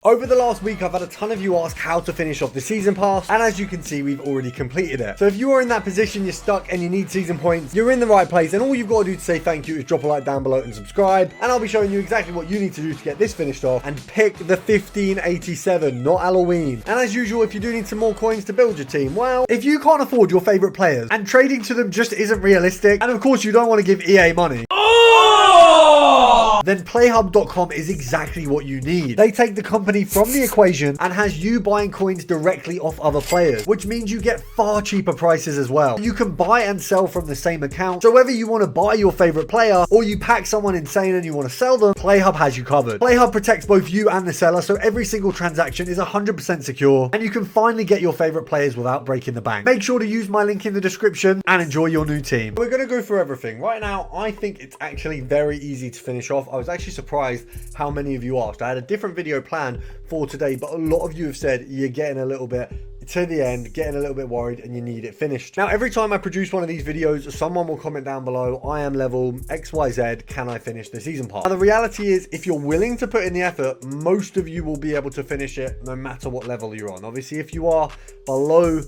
Over the last week, I've had a ton of you ask how to finish off the season pass, and as you can see, we've already completed it. So if you are in that position, you're stuck and you need season points, you're in the right place, and all you've got to do to say thank you is drop a like down below and subscribe, and I'll be showing you exactly what you need to do to get this finished off and pick the 1587, not Halloween. And as usual, if you do need some more coins to build your team, well, if you can't afford your favorite players and trading to them just isn't realistic, and of course you don't want to give EA money, then playhub.com is exactly what you need. They take the company from the equation and has you buying coins directly off other players, which means you get far cheaper prices as well. You can buy and sell from the same account, so whether you want to buy your favorite player or you pack someone insane and you want to sell them, Playhub has you covered. Playhub protects both you and the seller, so every single transaction is 100% secure, and you can finally get your favorite players without breaking the bank. Make sure to use my link in the description and enjoy your new team. We're going to go through everything. Right now, I think it's actually very easy to finish off. I was actually surprised how many of you asked. I had a different video planned for today, but a lot of you have said you're getting a little bit to the end, getting a little bit worried, and you need it finished. Now, every time I produce one of these videos, someone will comment down below, I am level XYZ, can I finish the season pass? Now, the reality is, if you're willing to put in the effort, most of you will be able to finish it no matter what level you're on. Obviously, if you are below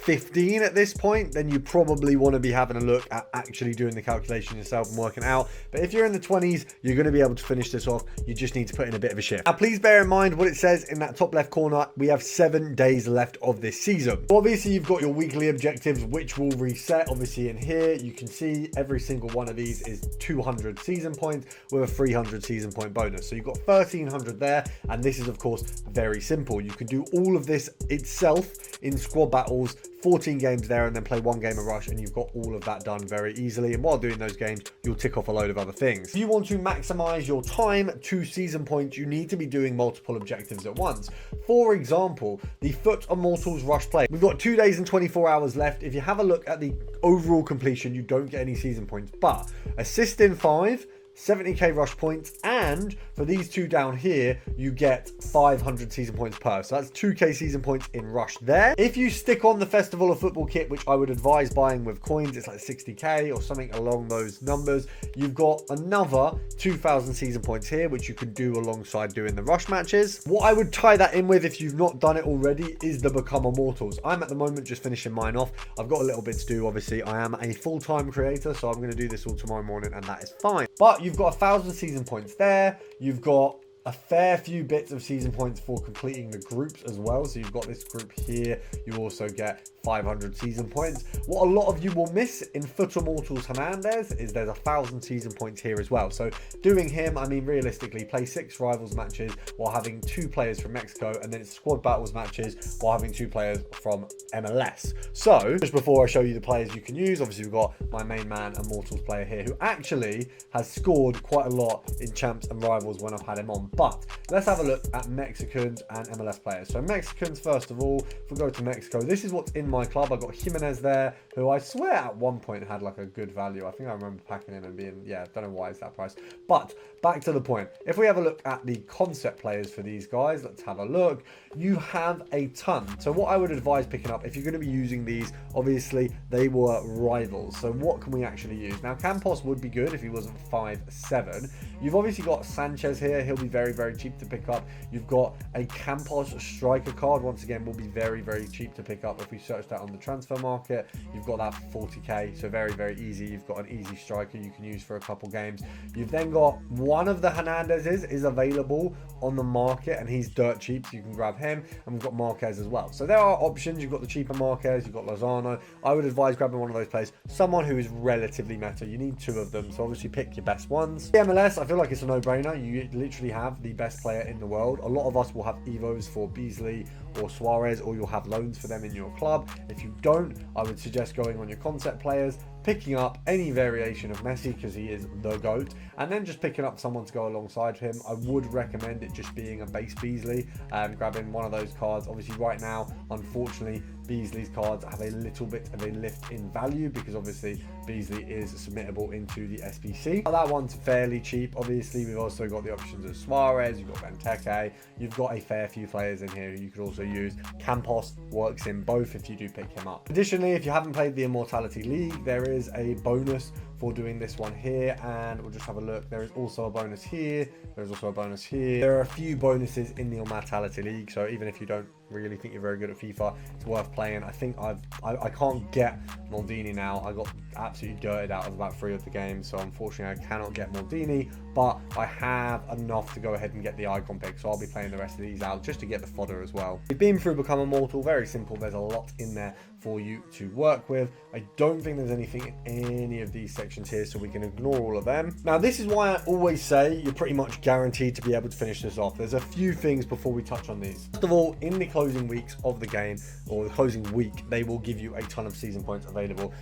15 at this point, then you probably want to be having a look at actually doing the calculation yourself and working out. But if you're in the 20s, you're going to be able to finish this off. You just need to put in a bit of a shift. Now, please bear in mind what it says in that top left corner. We have 7 days left of this season. So obviously, you've got your weekly objectives, which will reset. Obviously, in here, you can see every single one of these is 200 season points with a 300 season point bonus. So you've got 1300 there. And this is, of course, very simple. You can do all of this itself in squad battles, 14 games there, and then play 1 game of rush, and you've got all of that done very easily. And while doing those games, you'll tick off a load of other things. If you want to maximize your time to season points, you need to be doing multiple objectives at once. For example, the Foot Immortals rush play. We've got 2 days and 24 hours left. If you have a look at the overall completion, you don't get any season points, but assist in 5, 70k rush points, and for these two down here, you get 500 season points per. So that's 2k season points in rush there. If you stick on the Festival of Football kit, which I would advise buying with coins, it's like 60k or something along those numbers, you've got another 2000 season points here, which you can do alongside doing the rush matches. What I would tie that in with, if you've not done it already, is the Become Immortals. I'm at the moment just finishing mine off. I've got a little bit to do. Obviously, I am a full-time creator, so I'm going to do this all tomorrow morning, and that is fine. But you've got 1000 season points there. You've got a fair few bits of season points for completing the groups as well. So you've got this group here. You also get 500 season points. What a lot of you will miss in Foot Immortals Hernandez is there's 1000 season points here as well. So doing him, I mean, realistically, play 6 rivals matches while having 2 players from Mexico, and then it's squad battles matches while having 2 players from MLS. So just before I show you the players you can use, obviously we've got my main man Immortals player here, who actually has scored quite a lot in champs and rivals when I've had him on. But let's have a look at Mexicans and MLS players. So Mexicans, first of all, if we go to Mexico, this is what's in my club. I got Jimenez there, who I swear at one point had like a good value. I think I remember packing him and being, yeah, don't know why it's that price. But back to the point. If we have a look at the concept players for these guys, let's have a look. You have a ton. So what I would advise picking up, if you're going to be using these, obviously they were rivals. So what can we actually use? Now, Campos would be good if he wasn't 5'7". You've obviously got Sanchez here. He'll be very, very cheap to pick up. You've got a Campos striker card. Once again, will be very, very cheap to pick up. If we search that on the transfer market, you've got that for 40k. So very, very easy. You've got an easy striker you can use for a couple games. You've then got one of the Hernandez's is available on the market, and he's dirt cheap, so you can grab him. And we've got Marquez as well. So there are options. You've got the cheaper Marquez. You've got Lozano. I would advise grabbing one of those players. Someone who is relatively meta. You need 2 of them. So obviously pick your best ones. The MLS, I feel like it's a no-brainer. You literally have the best player in the world. A lot of us will have Evos for Beasley or Suarez, or you'll have loans for them in your club. If you don't, I would suggest going on your concept players, picking up any variation of Messi because he is the GOAT, and then just picking up someone to go alongside him. I would recommend it just being a base Beasley and grabbing one of those cards. Obviously right now, unfortunately, Beasley's cards have a little bit of a lift in value because obviously Beasley is submittable into the SBC. But that one's fairly cheap. Obviously, we've also got the options of Suarez, you've got Benteke, you've got a fair few players in here who you could also use. Campos works in both if you do pick him up. Additionally, if you haven't played the Immortality League, there is a bonus for doing this one here, and we'll just have a look. There is also a bonus here. There's also a bonus here. There are a few bonuses in the Immortality League, so even if you don't really think you're very good at FIFA, it's worth playing. I think I can't get Maldini now. I got absolutely dirted out of about 3 of the games, so unfortunately I cannot get Maldini, but I have enough to go ahead and get the icon pick, so I'll be playing the rest of these out just to get the fodder as well. We've been through Become Immortal, very simple. There's a lot in there for you to work with. I don't think there's anything in any of these sections here, so we can ignore all of them. Now, this is why I always say you're pretty much guaranteed to be able to finish this off. There's a few things before we touch on these. First of all, in the closing weeks of the game, or the closing week, they will give you a ton of season points available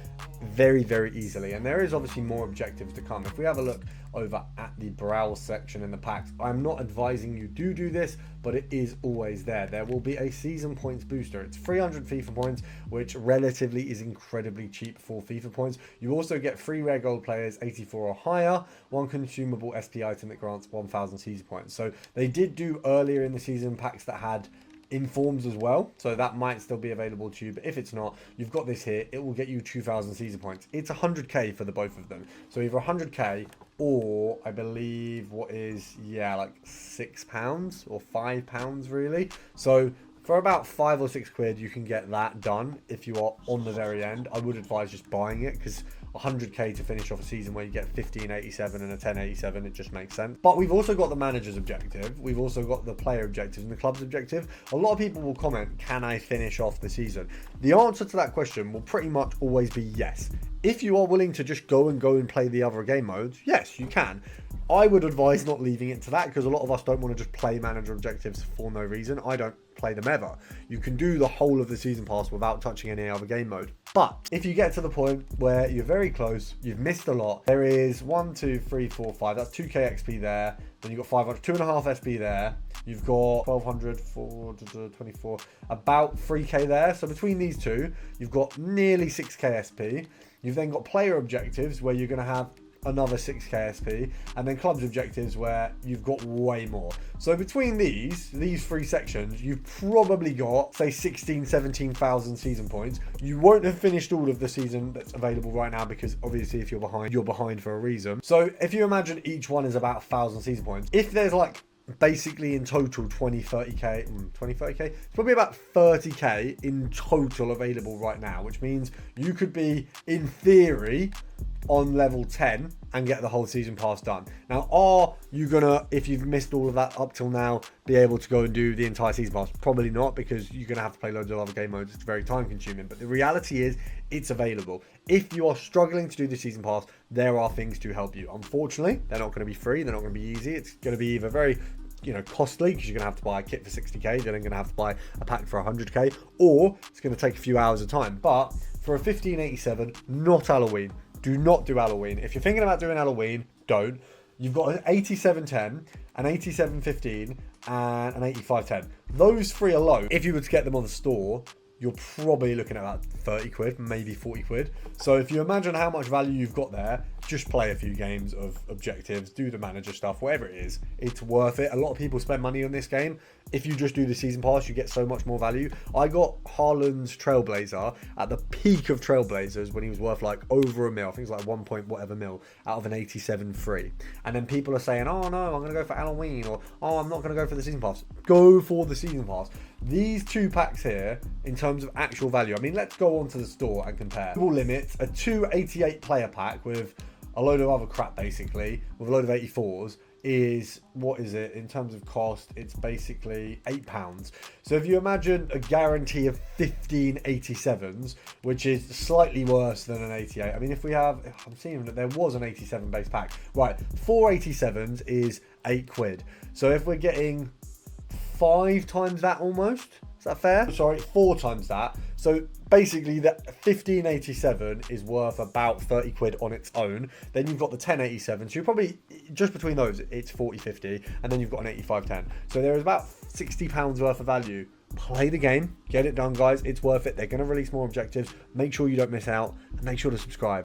very, very easily, and there is obviously more objectives to come. If we have a look over at the browse section in the packs, I'm not advising you do this, but it is always there. There will be a season points booster. It's 300 FIFA points, which relatively is incredibly cheap for FIFA points. You also get 3 rare gold players, 84 or higher, 1 consumable SP item that grants 1000 season points. So they did do earlier in the season packs that had informs as well, so that might still be available to you, but if it's not, you've got this here. It will get you 2000 season points. It's 100k for the both of them, so either 100k or I believe what is, yeah, like £6 or £5 really. So for about 5 or 6 quid you can get that done. If you are on the very end, I would advise just buying it, because 100k to finish off a season where you get 1587 and a 1087, it just makes sense. But we've also got the manager's objective, we've also got the player objectives and the club's objective. A lot of people will comment, can I finish off the season? The answer to that question will pretty much always be yes. If you are willing to just go and play the other game modes, yes, you can. I would advise not leaving it to that, because a lot of us don't want to just play manager objectives for no reason. I don't play them ever. You can do the whole of the season pass without touching any other game mode. But if you get to the point where you're very close, you've missed a lot, there is 1, 2, 3, 4, 5, that's 2k XP there, then you've got 500, 2.5 SP there, you've got 1200, 424, about 3k there. So between these two, you've got nearly 6k SP. You've then got player objectives where you're going to have another 6k SP, and then clubs objectives where you've got way more. So between these 3 sections, you've probably got, say, 17,000 season points. You won't have finished all of the season that's available right now, because obviously if you're behind for a reason. So if you imagine each one is about 1,000 season points, if there's like basically in total 30k, it's probably about 30k in total available right now, which means you could be, in theory, on level 10 and get the whole season pass done. Now, are you gonna, if you've missed all of that up till now, be able to go and do the entire season pass? Probably not, because you're gonna have to play loads of other game modes. It's very time consuming, but the reality is it's available. If you are struggling to do the season pass, there are things to help you. Unfortunately, they're not going to be free, they're not going to be easy. It's going to be either very, costly, because you're going to have to buy a kit for 60k, then you're going to have to buy a pack for 100k, or it's going to take a few hours of time. But for a 1587, not Halloween. Do not do Halloween. If you're thinking about doing Halloween, don't. You've got an 8710, an 8715, and an 8510. Those 3 alone, if you were to get them on the store, you're probably looking at about 30 quid, maybe 40 quid. So if you imagine how much value you've got there, just play a few games of objectives, do the manager stuff, whatever it is. It's worth it. A lot of people spend money on this game. If you just do the season pass, you get so much more value. I got Haaland's Trailblazer at the peak of Trailblazers when he was worth like over a mil. I think it's like 1 point whatever mil out of an 87 free. And then people are saying, oh no, I'm going to go for Halloween, or oh, I'm not going to go for the season pass. Go for the season pass. These 2 packs here, in terms of actual value, I mean, let's go onto the store and compare. Dual limit, a 288 player pack with a load of other crap, basically, with a load of 84s, is, what is it in terms of cost? It's basically £8. So if you imagine a guarantee of 15 87s, which is slightly worse than an 88. I mean, if we have, I'm seeing that there was an 87 base pack, right? 4 87s is 8 quid. So if we're getting 5 times that almost, is that fair? Sorry, 4 times that. So basically the 1587 is worth about 30 quid on its own. Then you've got the 1087. So you're probably, just between those, it's 40, 50. And then you've got an 8510. So there is about £60 worth of value. Play the game, get it done, guys. It's worth it. They're going to release more objectives. Make sure you don't miss out, and make sure to subscribe.